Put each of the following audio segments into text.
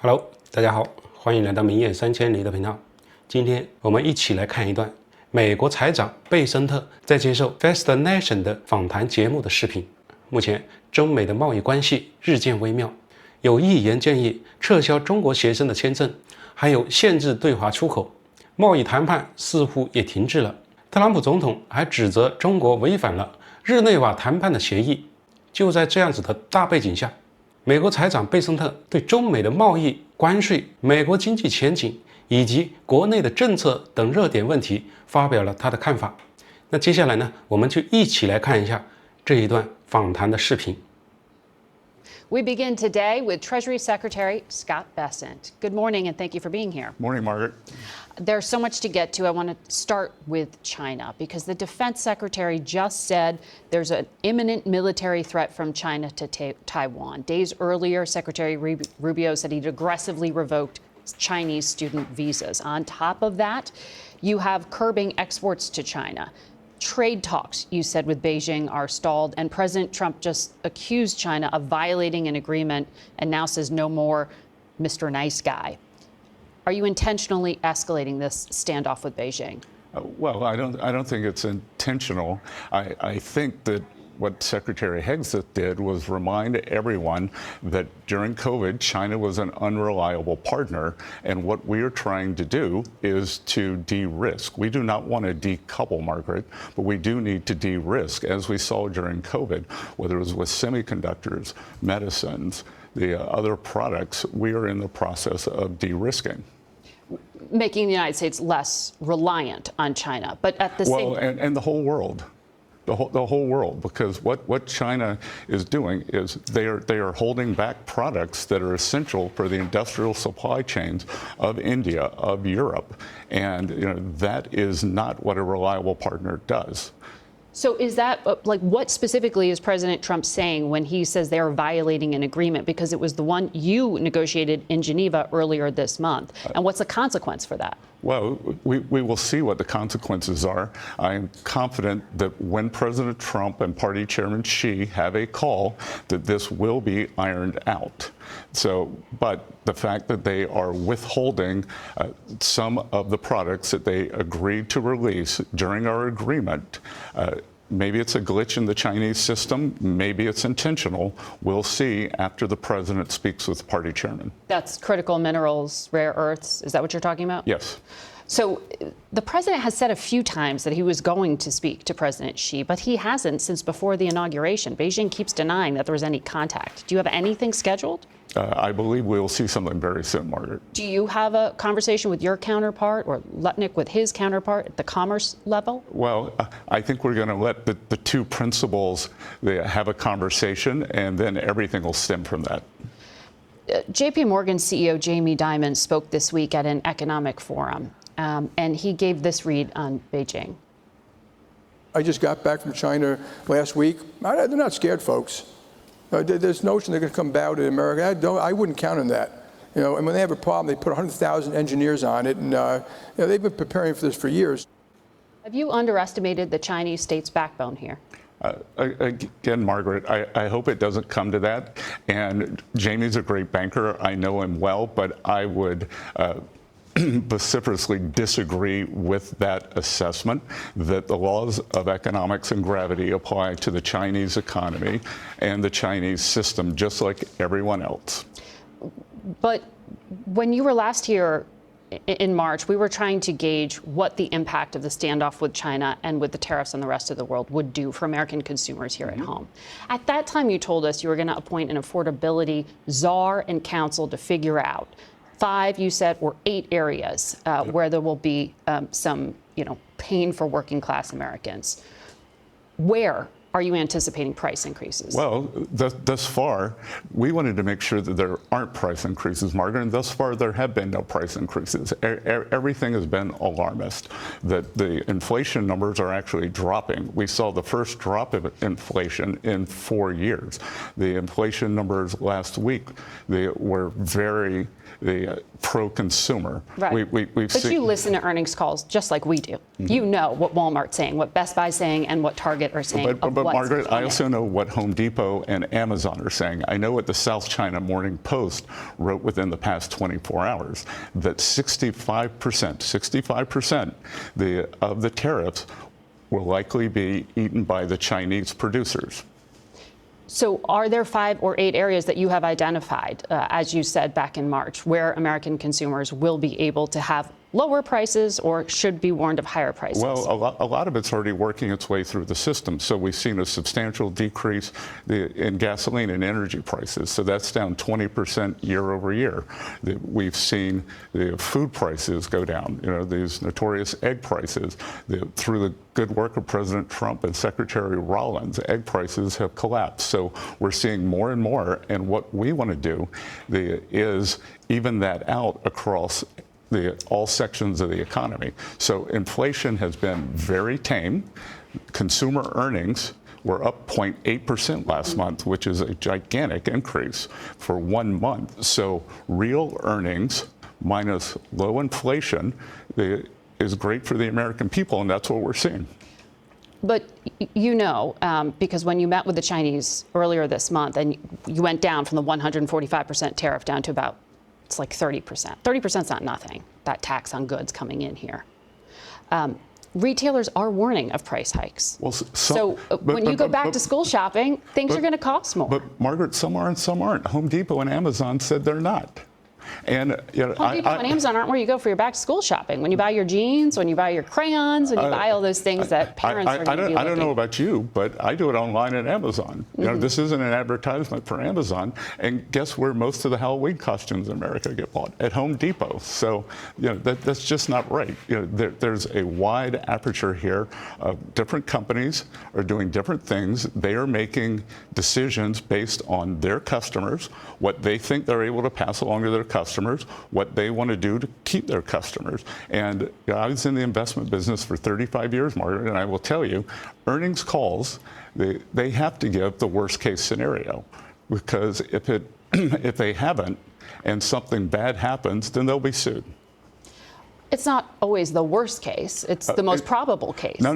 Hello， 大家好，欢迎来到明月三千里的频道。今天我们一起来看一段美国财长贝森特在接受 Fast Nation 的访谈节目的视频。目前中美的贸易关系日渐微妙，有议员建议撤销中国学生的签证，还有限制对华出口，贸易谈判似乎也停滞了。特朗普总统还指责中国违反了日内瓦谈判的协议。就在这样子的大背景下，美国财长贝森特对中美的贸易、关税、美国经济前景以及国内的政策等热点问题发表了他的看法。那接下来呢，我们就一起来看一下这一段访谈的视频。We begin today with Treasury Secretary Scott Bessent. Good morning, and thank you for being here. Morning, Margaret. There's so much to get to. I want to start with China because the defense secretary just said there's an imminent military threat from China to Taiwan. Days earlier, Secretary Rubio said he'd aggressively revoked Chinese student visas. On top of that, you have curbing exports to China. Trade talks, you said, with Beijing are stalled, and President Trump just accused China of violating an agreement and now says no more Mr. Nice Guy. Are you intentionally escalating this standoff with Beijing? Well, I don't think it's intentional. I think that what Secretary Hegseth did was remind everyone that during COVID, China was an unreliable partner. And what we are trying to do is to de-risk. We do not want to decouple, Margaret, but we do need to de-risk, as we saw during COVID, whether it was with semiconductors, medicines, the other products. We are in the process of de-risking. Making the United States less reliant on China, but at the same time. And the whole world. The whole world, because what China is doing is they are holding back products that are essential for the industrial supply chains of India, of Europe, and that is not what a reliable partner does. So is that, what specifically is President Trump saying when he says they are violating an agreement? Because it was the one you negotiated in Geneva earlier this month. And what's the consequence for that? Well, we will see what the consequences are. I am confident that when President Trump and Party Chairman Xi have a call, that this will be ironed out. But the fact that they are withholding some of the products that they agreed to release during our agreement, maybe it's a glitch in the Chinese system. Maybe it's intentional. We'll see after the president speaks with the party chairman. That's critical minerals, rare earths. Is that what you're talking about? Yes. So the president has said a few times that he was going to speak to President Xi, but he hasn't since before the inauguration. Beijing keeps denying that there was any contact. Do you have anything scheduled? I believe we'll see something very soon, Margaret. Do you have a conversation with your counterpart or Lutnick with his counterpart at the commerce level? Well, I think we're going to let the two principals have a conversation, and then everything will stem from that. JP Morgan CEO Jamie Dimon spoke this week at an economic forum, and he gave this read on Beijing. I just got back from China last week. They're not scared, folks. This notion they're going to come bow to America, I wouldn't count on that. And when they have a problem, they put 100,000 engineers on it, and they've been preparing for this for years. Have you underestimated the Chinese state's backbone here? Again, Margaret, I hope it doesn't come to that. And Jamie's a great banker. I know him well, but I would vociferously disagree with that assessment that the laws of economics and gravity apply to the Chinese economy and the Chinese system just like everyone else. But when you were last here in March, we were trying to gauge what the impact of the standoff with China and with the tariffs on the rest of the world would do for American consumers here at home. At that time, you told us you were going to appoint an affordability czar and council to figure out 5, you said, or 8 areas where there will be some, pain for working class Americans. Where are you anticipating price increases? Well, thus far, we wanted to make sure that there aren't price increases, Margaret, and thus far there have been no price increases. Everything has been alarmist. That the inflation numbers are actually dropping. We saw the first drop of inflation in 4 years. The inflation numbers last week, they were very pro-consumer. Right. But you listen to earnings calls just like we do. Mm-hmm. You know what Walmart's saying, what Best Buy's saying, and what Target are saying about but what's Margaret, I coming. also know what Home Depot and Amazon are saying. I know what the South China Morning Post wrote within the past 24 hours, that 65% of the tariffs will likely be eaten by the Chinese producers. So are there 5 or 8 areas that you have identified, as you said back in March, where American consumers will be able to have lower prices or should be warned of higher prices? Well, a lot of it's already working its way through the system. So we've seen a substantial decrease in gasoline and energy prices. So that's down 20% year over year. We've seen the food prices go down, these notorious egg prices. Through the good work of President Trump and Secretary Rollins, egg prices have collapsed. So we're seeing more and more. And what we want to do is even that out across all sections of the economy. So inflation has been very tame. Consumer earnings were up 0.8% last month, which is a gigantic increase for 1 month. So real earnings minus low inflation is great for the American people, and that's what we're seeing. But because when you met with the Chinese earlier this month, and you went down from the 145% tariff down to about, it's like 30%. 30% is not nothing, that tax on goods coming in here. Retailers are warning of price hikes. Well, when you go back to school shopping, things are going to cost more. But Margaret, some are and some aren't. Home Depot and Amazon said they're not. And Home Depot and Amazon aren't where you go for your back-to-school shopping. When you buy your jeans, when you buy your crayons, when you buy all those things that parents are going to be looking. I don't know about you, but I do it online at Amazon. This isn't an advertisement for Amazon. And guess where most of the Halloween costumes in America get bought? At Home Depot. So that's just not right. There's a wide aperture here. Different companies are doing different things. They are making decisions based on their customers, what they think they're able to pass along to their customers, what they want to do to keep their customers. And I was in the investment business for 35 years, Margaret, and I will tell you, earnings calls, they have to give the worst case scenario, because if they haven't and something bad happens, then they'll be sued. It's not always the worst case. It's the most probable case. No.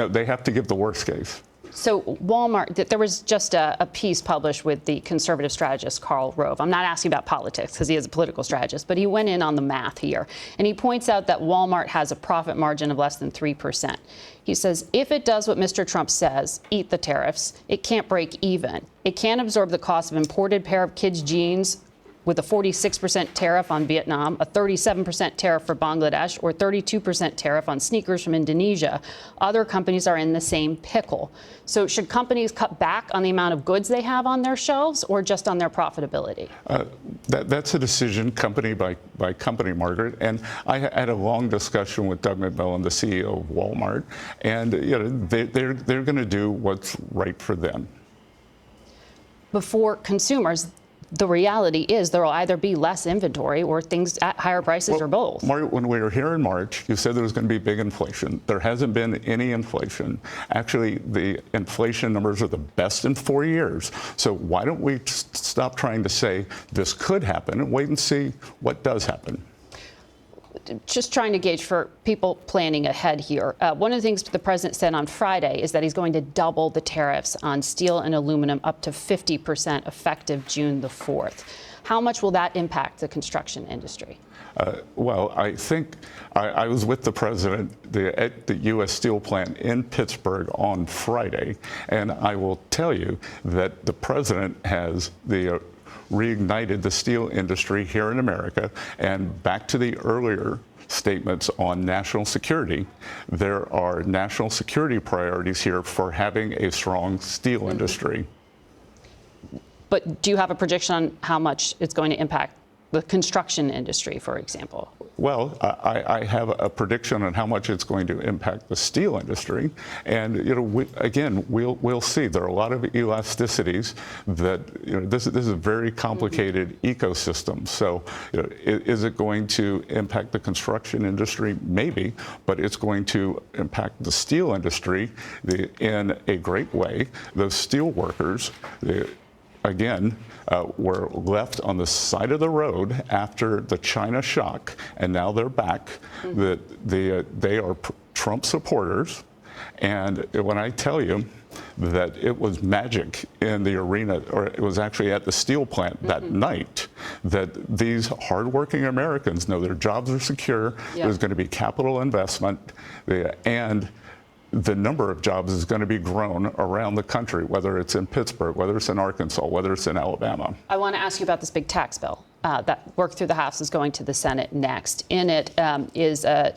They have to give the worst case. So Walmart, there was just a piece published with the conservative strategist Karl Rove. I'm not asking about politics because he is a political strategist, but he went in on the math here. And he points out that Walmart has a profit margin of less than 3%. He says, if it does what Mr. Trump says, eat the tariffs, it can't break even. It can't absorb the cost of imported pair of kids' jeans with a 46% tariff on Vietnam, a 37% tariff for Bangladesh, or 32% tariff on sneakers from Indonesia. Other companies are in the same pickle. So should companies cut back on the amount of goods they have on their shelves or just on their profitability? That's a decision company by company, Margaret. And I had a long discussion with Doug McMillon, the CEO of Walmart, and they're going to do what's right for them. Before consumers, the reality is there will either be less inventory or things at higher prices, or both. Margaret, when we were here in March, you said there was going to be big inflation. There hasn't been any inflation. Actually, the inflation numbers are the best in 4 years. So why don't we stop trying to say this could happen and wait and see what does happen? Just trying to gauge for people planning ahead here. One of the things the president said on Friday is that he's going to double the tariffs on steel and aluminum up to 50% effective June the 4th. How much will that impact the construction industry? Well, I think I was with the president at the U.S. Steel plant in Pittsburgh on Friday, and I will tell you that the president has reignited the steel industry here in America. And back to the earlier statements on national security, there are national security priorities here for having a strong steel industry. But do you have a prediction on how much it's going to impact the construction industry, for example? Well, I have a prediction on how much it's going to impact the steel industry, and we'll see. There are a lot of elasticities that this is a very complicated ecosystem. So, is it going to impact the construction industry? Maybe, but it's going to impact the steel industry in a great way. Those steel workers, were left on the side of the road after the China shock, and now they're back. They are Trump supporters, And when I tell you that it was magic in the arena, or it was actually at the steel plant that night, that these hardworking Americans know their jobs are secure, there's going to be capital investment, and the number of jobs is going to be grown around the country, whether it's in Pittsburgh, whether it's in Arkansas, whether it's in Alabama. I want to ask you about this big tax bill that worked through the House is going to the Senate next. In it is an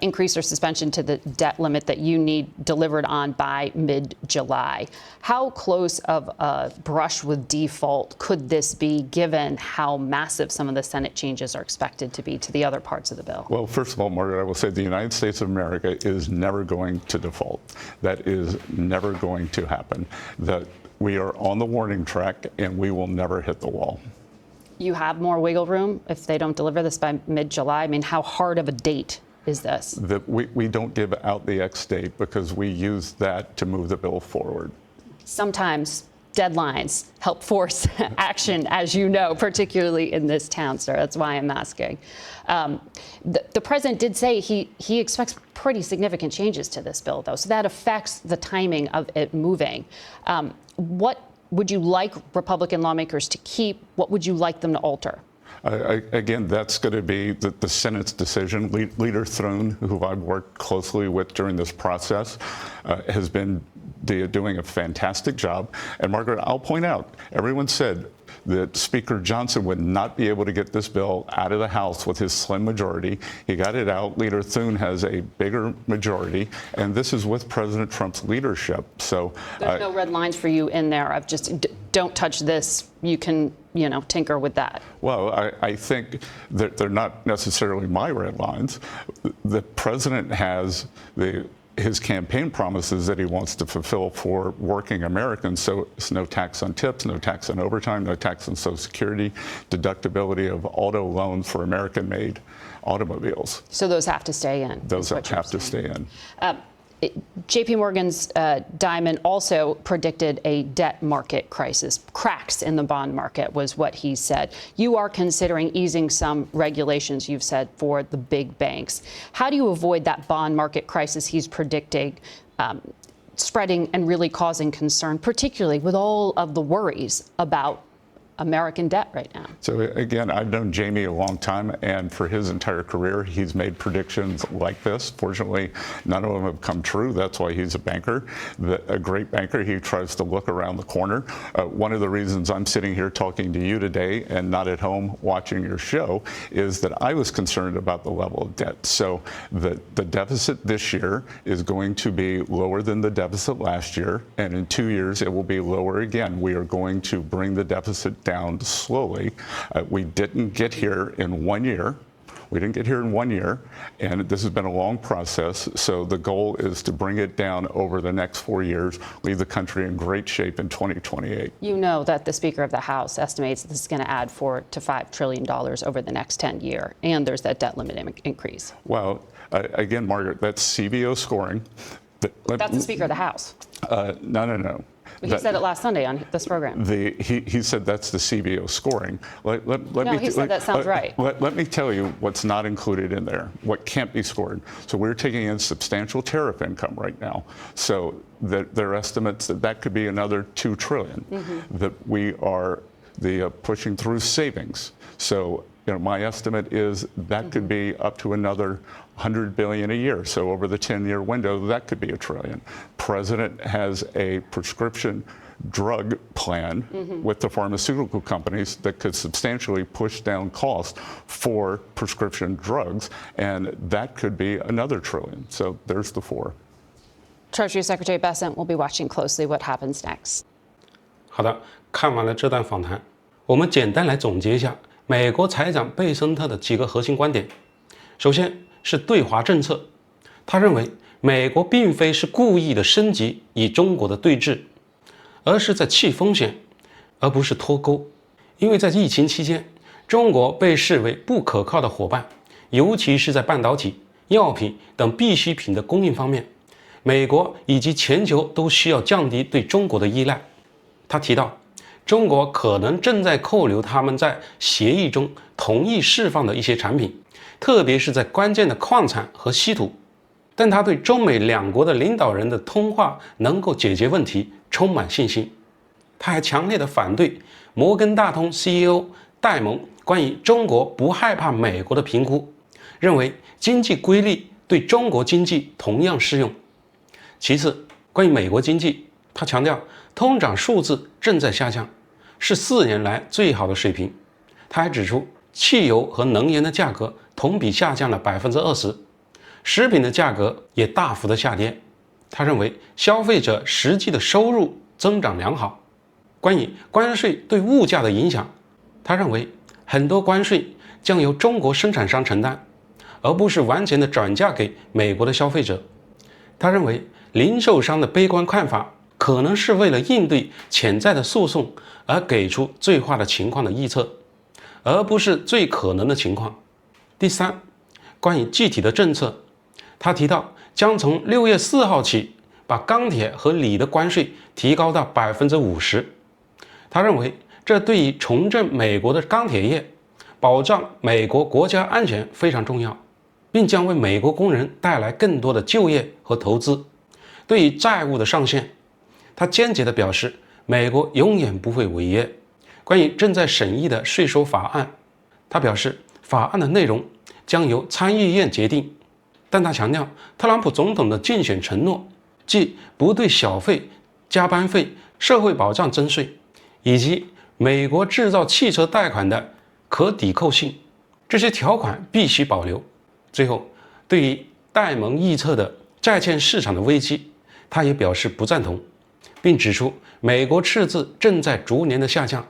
increase or suspension to the debt limit that you need delivered on by mid-July. How close of a brush with default could this be, given how massive some of the Senate changes are expected to be to the other parts of the bill? Well, first of all, Margaret, I will say the United States of America is never going to default. That is never going to happen. That we are on the warning track, and we will never hit the wall. You have more wiggle room if they don't deliver this by mid-July? I mean, how hard of a date is this? That we don't give out the X date because we use that to move the bill forward. Sometimes deadlines help force action, as you know, particularly in this town, sir. That's why I'm asking. The president did say he expects pretty significant changes to this bill, though, so that affects the timing of it moving. What would you like Republican lawmakers to keep? What would you like them to alter? Again, that's going to be the Senate's decision. Leader Thrun, who I've worked closely with during this process, has been doing a fantastic job. And Margaret, I'll point out, everyone said that Speaker Johnson would not be able to get this bill out of the House with his slim majority. He got it out. Leader Thune has a bigger majority, and this is with President Trump's leadership. So there's no red lines for you in there of just don't touch this. You can, tinker with that. Well, I think that they're not necessarily my red lines. The president has his campaign promises that he wants to fulfill for working Americans. So it's no tax on tips, no tax on overtime, no tax on Social Security, deductibility of auto loans for American-made automobiles. So those have to stay in. Those have to stay in. JP Morgan's Diamond also predicted a debt market crisis. Cracks in the bond market was what he said. You are considering easing some regulations, you've said, for the big banks. How do you avoid that bond market crisis he's predicting spreading and really causing concern, particularly with all of the worries about American debt right now? So again, I've known Jamie a long time, and for his entire career, he's made predictions like this. Fortunately, none of them have come true. That's why he's a banker, a great banker. He tries to look around the corner. One of the reasons I'm sitting here talking to you today and not at home watching your show is that I was concerned about the level of debt. So the deficit this year is going to be lower than the deficit last year, and in 2 years, it will be lower again. We are going to bring the deficit down slowly. We didn't get here in 1 year. We didn't get here in 1 year, and this has been a long process. So the goal is to bring it down over the next 4 years, leave the country in great shape in 2028. You know that the Speaker of the House estimates this is going to add $4 to $5 trillion over the next 10 years, and there's that debt limit increase. Well, again, Margaret, that's CBO scoring. That's the Speaker of the House. No. He said it last Sunday on this program. He said that's the CBO scoring. He said that sounds right. Let me tell you what's not included in there, what can't be scored. So we're taking in substantial tariff income right now. So their estimates that could be another $2 trillion. That we are pushing through savings. So my estimate is that could be up to another $100 billion a year. So over the 10-year window, that could be $1 trillion. President has a prescription drug plan with the pharmaceutical companies that could substantially push down costs for prescription drugs, and that could be another $1 trillion. So there's the 4. Treasury Secretary Bessent will be watching closely what happens next. 好的，看完了这段访谈，我们简单来总结一下美国财长贝森特的几个核心观点。首先是对华政策，他认为美国并非是故意的升级与中国的对峙，而是在弃风险，而不是脱钩。因为在疫情期间，中国被视为不可靠的伙伴，尤其是在半导体、药品等必需品的供应方面，美国以及全球都需要降低对中国的依赖。他提到，中国可能正在扣留他们在协议中同意释放的一些产品，特别是在关键的矿产和稀土。但他对中美两国的领导人的通话能够解决问题充满信心。他还强烈的反对摩根大通 CEO 戴蒙关于中国不害怕美国的评估，认为经济规律对中国经济同样适用。其次，关于美国经济，他强调通胀数字正在下降，是4年来最好的水平。他还指出，汽油和能源的价格同比下降了20%，食品的价格也大幅的下跌。他认为消费者实际的收入增长良好。关于关税对物价的影响，他认为很多关税将由中国生产商承担，而不是完全的转嫁给美国的消费者。他认为零售商的悲观看法可能是为了应对潜在的诉讼而给出最坏的情况的预测，而不是最可能的情况。第三，关于具体的政策，他提到将从6月4号起把钢铁和锂的关税提高到50%。他认为这对于重振美国的钢铁业、保障美国国家安全非常重要，并将为美国工人带来更多的就业和投资。对于债务的上限，他坚决地表示美国永远不会违约。关于正在审议的税收法案，他表示法案的内容将由参议院决定，但他强调特朗普总统的竞选承诺，即不对小费、加班费、社会保障征税，以及美国制造汽车贷款的可抵扣性，这些条款必须保留。最后，对于戴蒙预测的债券市场的危机，他也表示不赞同，并指出美国赤字正在逐年的下降。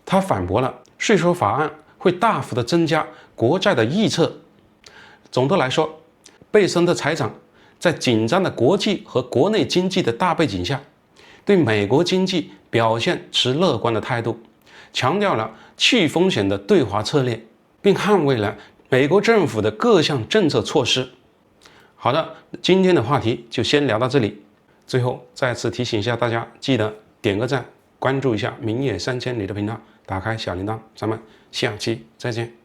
他反驳了税收法案会大幅的增加国债的预测。总的来说，贝森特财长在紧张的国际和国内经济的大背景下，对美国经济表现持乐观的态度，强调了去风险的对华策略，并捍卫了美国政府的各项政策措施。好的，今天的话题就先聊到这里。最后再次提醒一下大家，记得点个赞，关注一下明月3000里的频道，打开小铃铛，咱们下期再见。